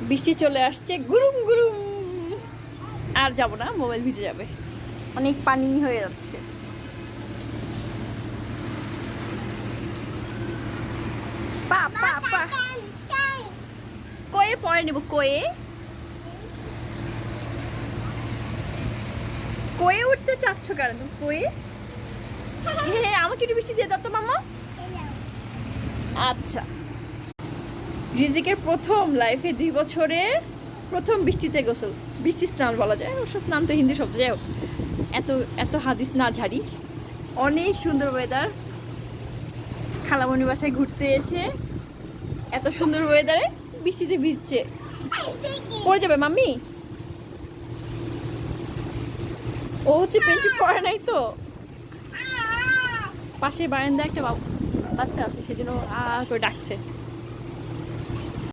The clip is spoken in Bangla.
বৃষ্টি চলে আসছে গুরুম গুরুম। আর যাবো না, মোবাইল ভিজে যাবে, অনেক পানি হয়ে যাচ্ছে। পা পা পা কয়ে পরে নেব, কয়ে কয়ে উঠতে চাচ্ছ কেন তুমি? কয়ে আমাকে একটু বৃষ্টি দিয়ে দাও তো মামা। আচ্ছা, রিজিকের প্রথম লাইফে 2 বছরে প্রথম বৃষ্টিতে গোসল, বৃষ্টি স্নান বলা যায়, অবশ্য স্নান তো হিন্দি শব্দ, যাই হোক। এত এত হাদিস না ঝাড়ি, অনেক সুন্দর ওয়েদার। খালামণি বাসায় ঘুরতে এসে এত সুন্দর ওয়েদারে বৃষ্টিতে ভিজছে, পড়ে যাবে মাম্মি। ও হচ্ছে পেন্টি পরে নাই তো, পাশে বারান্দা একটা বাচ্চা আছে, সেজন্য করে ডাকছে।